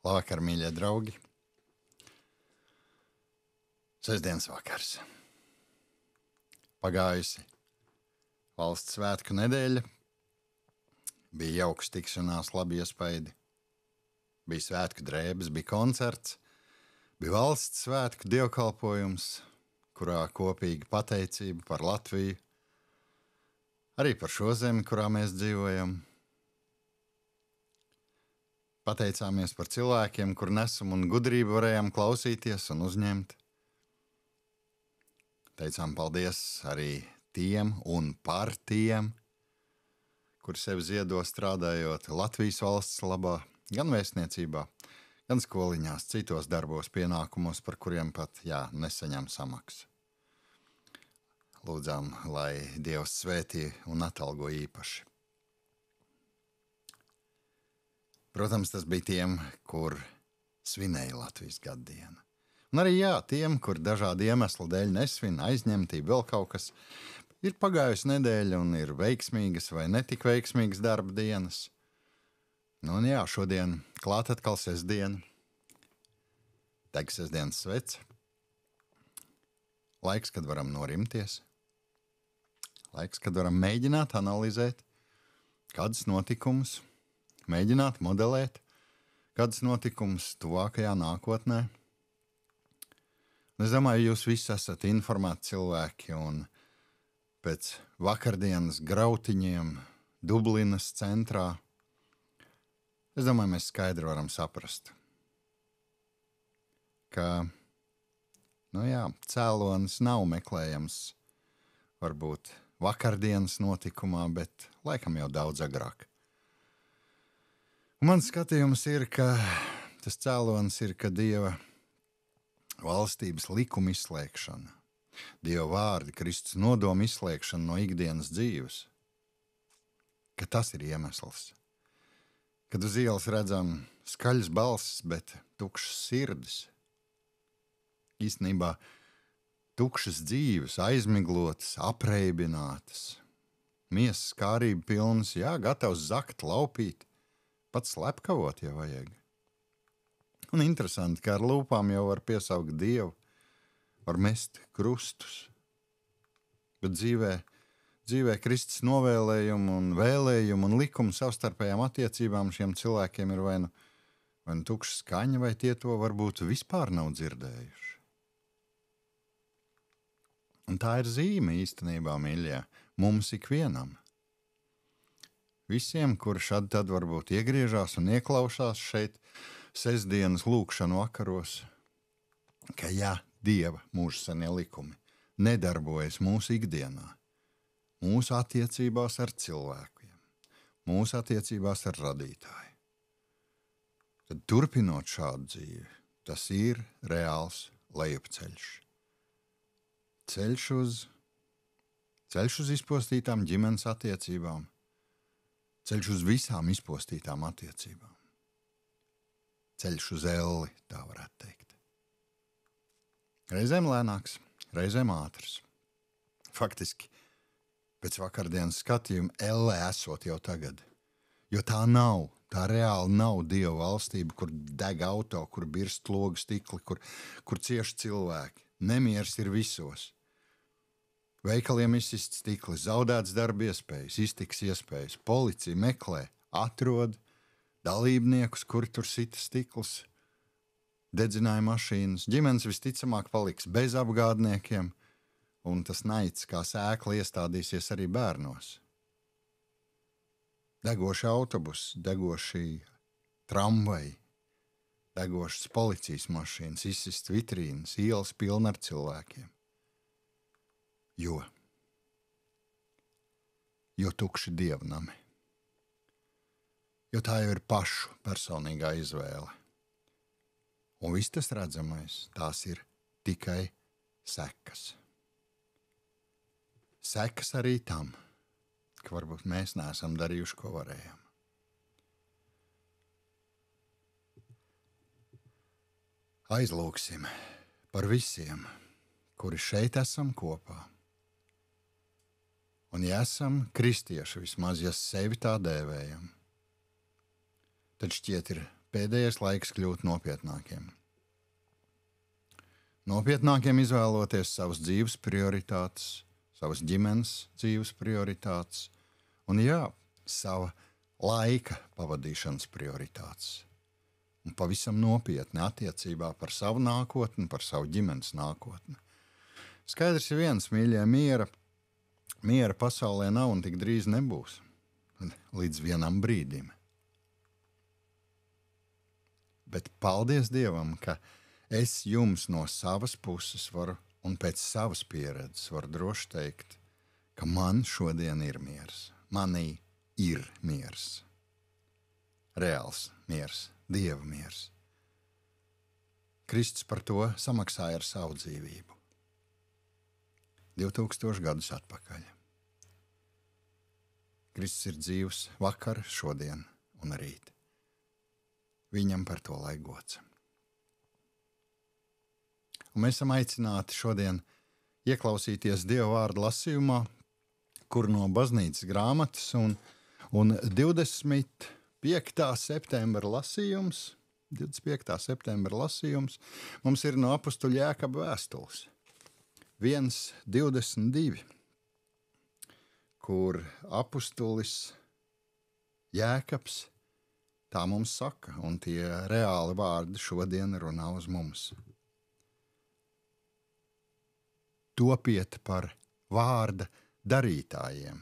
Labvakar, mīļie draugi! Sestdienas vakars. Pagājusi valsts svētku nedēļa. Bija jauks tikšanās, labi iespaidi. Bija svētku drēbes, bija koncerts. Bija valsts svētku dievkalpojums, kurā kopīga pateicība par Latviju. Arī par šo zemi, kurā mēs dzīvojam. Pateicāmies par cilvēkiem, kur nesumu un gudrību varējām klausīties un uzņemt. Teicām paldies arī tiem un par tiem, kuri sevi ziedo strādājot Latvijas valsts labā, gan vēstniecībā, gan skoliņās, citos darbos, pienākumos, par kuriem pat, nesaņem samaksu. Lūdzām, lai Dievs svētī un atalgo īpaši. Protams, tas bija tiem, kur svinēja Latvijas gaddienu. Un arī tiem, kur dažādu iemeslu dēļ nesvin, aizņemtība, vēl kaut kas. Ir pagājusi nedēļa un ir veiksmīgas vai netik veiksmīgas darba dienas. Un šodien klāt atkal sestdiena. Deg sestdienas svece. Laiks, kad varam norimties. Laiks, kad varam mēģināt analizēt kādus notikumus, mēģināt modelēt kādus notikumus tuvākajā nākotnē. Es domāju, jūs visi esat informēti cilvēki, un pēc vakardienas grautiņiem Dublinas centrā, es domāju, mēs skaidri varam saprast, ka, cēlonis nav meklējams varbūt vakardienas notikumā, bet laikam jau daudz agrāk. Un mans skatījums ir, ka tas cēlonis ir, ka Dieva valstības likuma izslēgšana, Dieva vārdi, Kristus nodoma izslēgšana no ikdienas dzīves, ka tas ir iemesls. Kad uz ielas redzam skaļas balsis, bet tukšas sirdis, īstenībā tukšas dzīves, aizmiglotas, apreibinātas, miesas kārība pilnas, gatavs zakt, laupīt, pat slepkavot, ja vajag. Un interesanti, ka ar lūpām jau var piesaukt Dievu, var mest krustus. Bet dzīvē Kristus novēlējumu un vēlējumu un likumu savstarpējām attiecībām šiem cilvēkiem ir vai nu tukša skaņa, vai tie to varbūt vispār nav dzirdējuši. Un tā ir zīme īstenībā, mīļie, mums ikvienam. Visiem, kuri šad tad varbūt iegriežās un ieklausās šeit sestdienas lūkšanu vakaros, ka Dieva mūžsenie likumi nedarbojas mūsu ikdienā, mūsu attiecībās ar cilvēkiem, mūsu attiecībās ar radītāju. Tad turpinot šādu dzīvi, tas ir reāls lejupceļš. Ceļš uz izpostītām ģimenes attiecībām, ceļš uz visām izpostītām attiecībām. Ceļš uz elli, tā varētu teikt. Reizēm lēnāks, reizēm ātrs. Faktiski, pēc vakardienas skatījuma elle esot jau tagad. Jo tā reāli nav Dieva valstība, kur deg auto, kur birst logu stikli, kur cieši cilvēki. Nemieris ir visos. Veikaliem izsist stikli, zaudēts darba iespējas, iztiks iespējas. Policija meklē, atrod dalībniekus, kur tur sita stikls, dedzināja mašīnas. Ģimenes visticamāk paliks bez apgādniekiem, un tas naids kā sēkla iestādīsies arī bērnos. Degoši autobusi, degoši tramvaji, degošas policijas mašīnas, izsist vitrīnas, ielas pilna ar cilvēkiem. Jo tukši dievnami. Jo tā jau ir pašu personīgā izvēle. Un viss tas redzamais, tās ir tikai sekas. Sekas arī tam, ka varbūt mēs neesam darījuši, ko varējām. Aizlūksim par visiem, kuri šeit esam kopā. Un ja esam kristieši, vismaz ja sevi tā dēvējam, tad šķiet ir pēdējais laiks kļūt nopietnākiem. Nopietnākiem izvēloties savas dzīves prioritātes, savas ģimenes dzīves prioritātes un, sava laika pavadīšanas prioritātes. Un pavisam nopietni attiecībā par savu nākotni, par savu ģimenes nākotni. Skaidrs ir viens, mīļie, miera pasaulē nav un tik drīz nebūs. Līdz vienam brīdim. Bet paldies Dievam, ka es jums no savas puses varu un pēc savas pieredzes varu droši teikt, ka man šodien ir miers. Manī ir miers. Reāls miers, Dieva miers. Kristus par to samaksāja ar savu dzīvību. 2000 gadus atpakaļ. Kristus ir dzīvs vakar, šodien un rīt. Viņam par to lai gods. Un mēs esam aicināti šodien ieklausīties Dieva vārda lasījumā, kur no baznīcas grāmatas un 25. septembra lasījums, 25. septembra lasījums mums ir no apustuļa Jēkaba vēstules. 1:22, kur apustulis Jēkabs tā mums saka, un tie reāli vārdi šodien runā uz mums. Topiet par vārda darītājiem,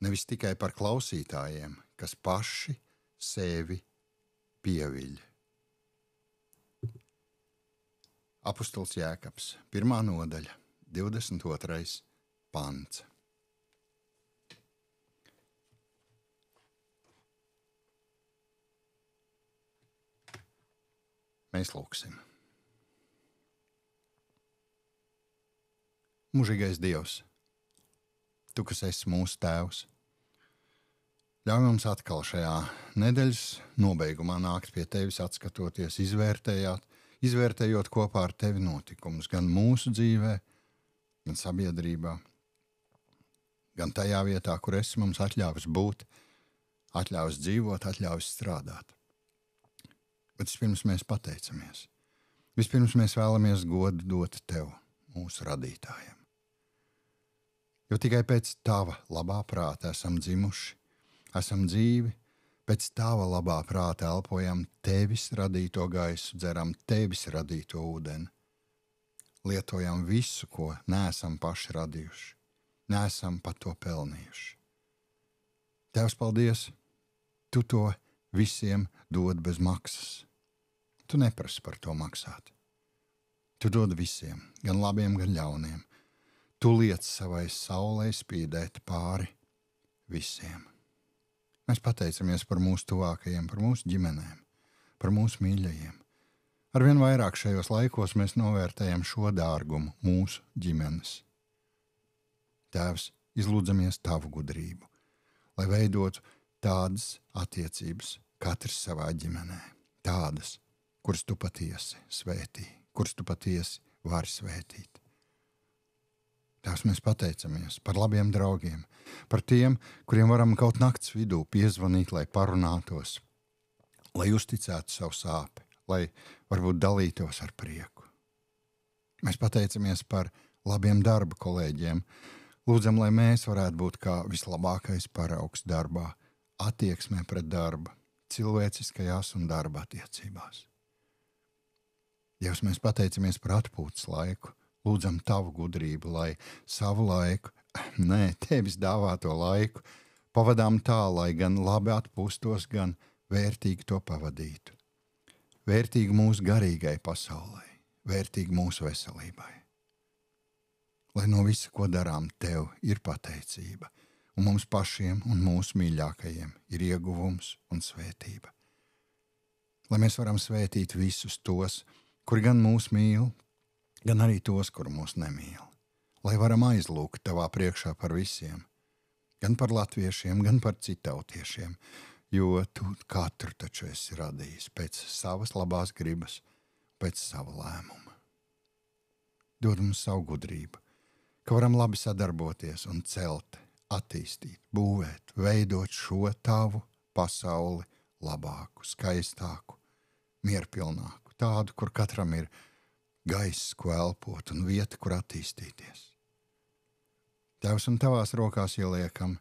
nevis tikai par klausītājiem, kas paši sevi pieviļ. Apustulis Jēkabs, 1. nodaļa, 22. pants. Mēs lūksim. Mūžīgais Dievs, Tu, kas esi mūsu tēvs, ļauj mums atkal šajā nedēļas nobeigumā nākt pie Tevis, atskatoties, izvērtējot kopā ar Tevi notikumus gan mūsu dzīvē, gan sabiedrībā, gan tajā vietā, kur esi mums atļāvis būt, atļāvis dzīvot, atļāvis strādāt. Bet vispirms mēs pateicamies. Vispirms mēs vēlamies godu dot Tev, mūsu radītājiem. Jo tikai pēc Tava labā prāta esam dzimuši, esam dzīvi, pēc Tava labā prāta elpojam Tevis radīto gaisu, dzeram Tevis radīto ūdeni. Lietojam visu, ko neesam paši radījuši, neesam pat to pelnījuši. Tevs, paldies, Tu to visiem dod bez maksas. Tu neprasi par to maksāt. Tu dod visiem, gan labiem, gan ļauniem. Tu liec savai saulei spīdēt pāri visiem. Mēs pateicamies par mūsu tuvākajiem, par mūsu ģimenēm, par mūsu mīļajiem. Arvien vairāk šajos laikos mēs novērtējam šo dārgumu mūsu ģimenes. Tēvs, izlūdzamies Tavu gudrību, lai veidotu tādas attiecības katrs savā ģimenē, tādas, kuras Tu patiesi svētī, kuras Tu patiesi vari svētīt. Tēvs, mēs pateicamies par labiem draugiem, par tiem, kuriem varam kaut nakts vidū piezvanīt, lai parunātos, lai uzticētu savu sāpi, lai varbūt dalītos ar prieku. Mēs pateicamies par labiem darba kolēģiem, lūdzam, lai mēs varētu būt kā vislabākais paraugs darbā, attieksmē pret darbu, cilvēciskajās un darba attiecībās. Dievs, mēs pateicamies par atpūtas laiku, lūdzam Tavu gudrību, lai savu laiku, Tevis dāvāto laiku, pavadām tā, lai gan labi atpūstos, gan vērtīgi to pavadītu. Vērtīgi mūsu garīgai pasaulē, vērtīgi mūsu veselībai. Lai no visa, ko darām, Tev ir pateicība, un mums pašiem un mūsu mīļākajiem ir ieguvums un svētība. Lai mēs varam svētīt visus tos, kuri gan mūs mīl, gan arī tos, kuri mūs nemīl. Lai varam aizlūgt Tavā priekšā par visiem, gan par latviešiem, gan par citautiešiem, jo Tu katru taču esi radījis pēc savas labās gribas, pēc sava lēmuma. Dod mums savu gudrību, ka varam labi sadarboties un celt, attīstīt, būvēt, veidot šo Tavu pasauli labāku, skaistāku, mierpilnāku, tādu, kur katram ir gaiss, ko elpot un vieta, kur attīstīties. Tēvs, un tavās rokās ieliekam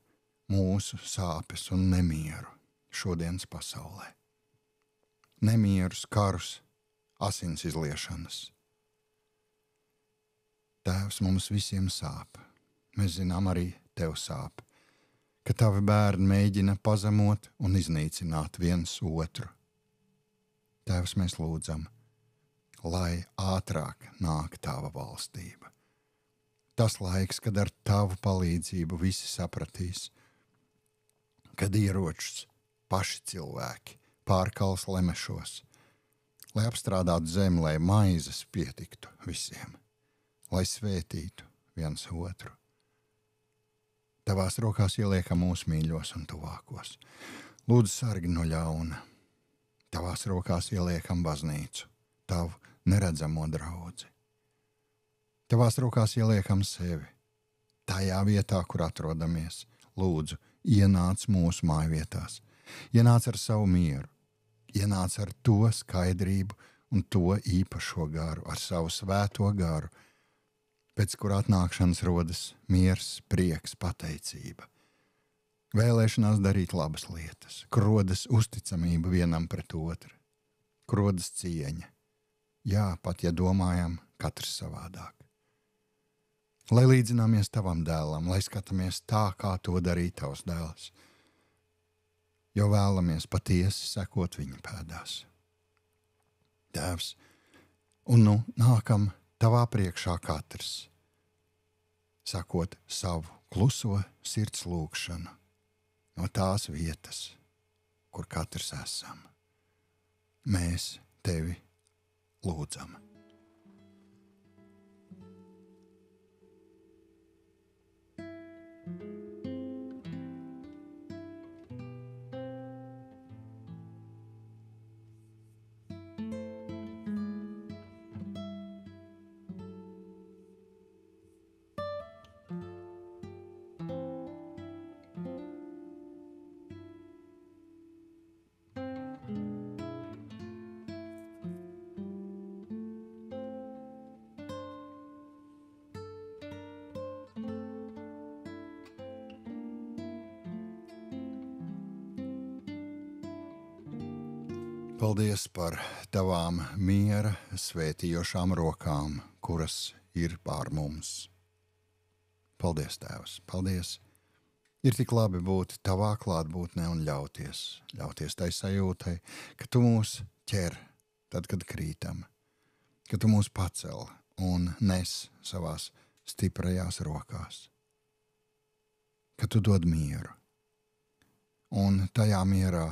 mūsu sāpes un nemieru šodienas pasaulē. Nemierus, karus, asins izliešanas. Tēvs, mums visiem sāp. Mēs zinām, arī tev sāp, ka tavi bērni mēģina pazemot un iznīcināt viens otru. Tēvs, mēs lūdzam, lai ātrāk nāk tava valstība. Tas laiks, kad ar tavu palīdzību visi sapratīs, kad ieročus paši cilvēki pārkals lemešos, lai apstrādātu zemi, lai maizes pietiktu visiem, lai svētītu viens otru. Tavās rokās ieliekam mūsu mīļos un tuvākos. Lūdzu, sargi no ļauna. Tavās rokās ieliekam baznīcu, tavu neredzamo draudzi. Tavās rokās ieliekam sevi. Tajā vietā, kur atrodamies, lūdzu, ienāc mūsu mājvietās. Ienāc ar savu mieru, ienāc ar to skaidrību un to īpašo garu, ar savu svēto garu, pēc kur atnākšanas rodas miers, prieks, pateicība. Vēlēšanās darīt labas lietas, kur rodas uzticamība vienam pret otru, kur rodas cieņa. Jā, pat ja domājam, katrs savādāk. Lai līdzināmies tavam dēlam, lai skatāmies tā, kā to darīja tavs dēls, jo vēlamies patiesi sekot viņa pēdās. Tēvs, un nu nākam tavā priekšā katrs, sakot savu kluso sirds lūgšanu no tās vietas, kur katrs esam. Mēs tevi lūdzam. Paldies par tavām miera svētījošām rokām, kuras ir pār mums. Paldies, Tēvs, paldies. Ir tik labi būt tavā klātbūtnē un ļauties tai sajūtai, ka tu mūs ķer tad, kad krītam, ka tu mūs pacel un nes savās stiprajās rokās, ka tu dod mieru. Un tajā mierā,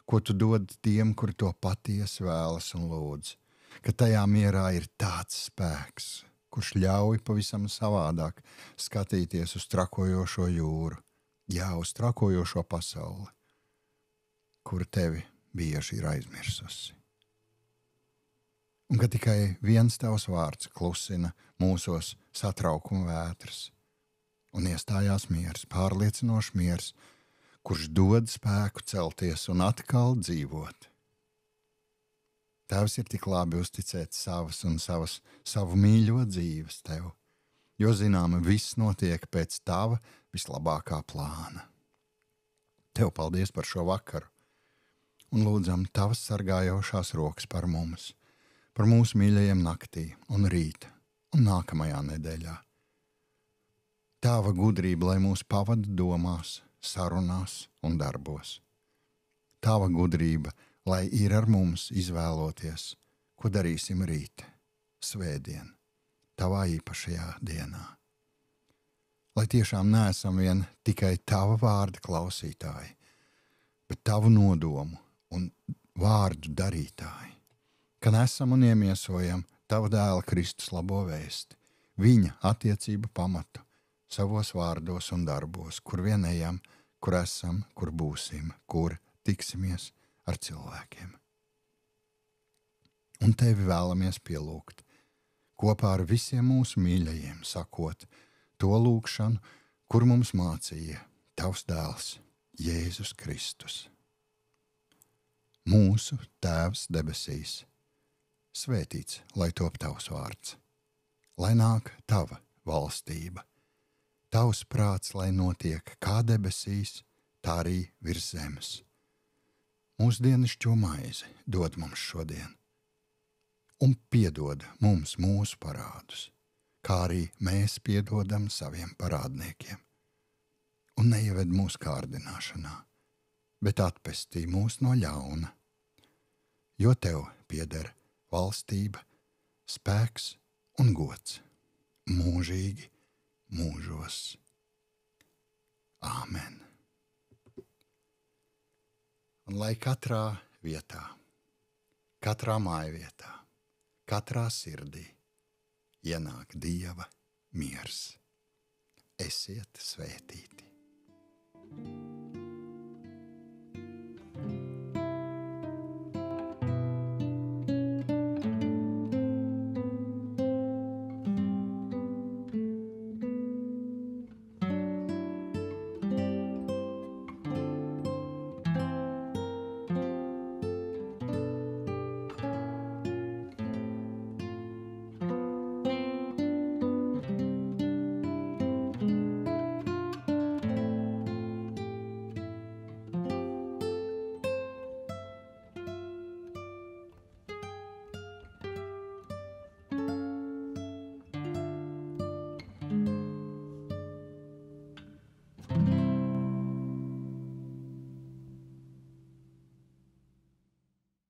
ko tu dod tiem, kuri to patiesi vēlas un lūdz, ka tajā mierā ir tāds spēks, kurš ļauj pavisam savādāk skatīties uz trakojošo jūru, jā, uz trakojošo pasauli, kura tevi bieži ir aizmirsusi. Un ka tikai viens tavs vārds klusina mūsos satraukuma vētras un iestājās miers, pārliecinošs miers, kurš dod spēku celties un atkal dzīvot. Tēvs, ir tik labi uzticēt savu mīļo dzīves tev, jo zinām, viss notiek pēc tava vislabākā plāna. Tev paldies par šo vakaru un lūdzam tavas sargājošās rokas par mums, par mūsu mīļajiem naktī un rīta un nākamajā nedēļā. Tava gudrība, lai mūs pavada domās, sarunās un darbos. Tava gudrība, lai ir ar mums izvēloties, ko darīsim rīt, svētdien, tavā īpašajā dienā. Lai tiešām neesam vien tikai tava vārda klausītāji, bet tavu nodomu un vārdu darītāji, ka nesam un iemiesojam tava dēla Kristus labo vēsti, viņa attiecību pamatu savos vārdos un darbos, kur vien ejam, kur esam, kur būsim, kur tiksimies ar cilvēkiem. Un tevi vēlamies pielūgt kopā ar visiem mūsu mīļajiem, sakot to lūgšanu, kur mums mācīja tavs dēls Jēzus Kristus. Mūsu Tēvs debesīs, svētīts, lai top tavs vārds, lai nāk tava valstība, tavs prāts, lai notiek kā debesīs, tā arī virs zemes. Mūsu dienascho maizi dod mums šodien, un piedod mums mūsu parādus, kā arī mēs piedodam saviem parādniekiem. Un neieved mūsu kārdināšanā, bet atpestī mūs no ļauna, jo tev pieder valstība, spēks un gods mūžīgi mūžos. Āmen. Un lai katrā vietā, katrā mājvietā, katrā sirdī ienāk Dieva miers. Esiet svētīti!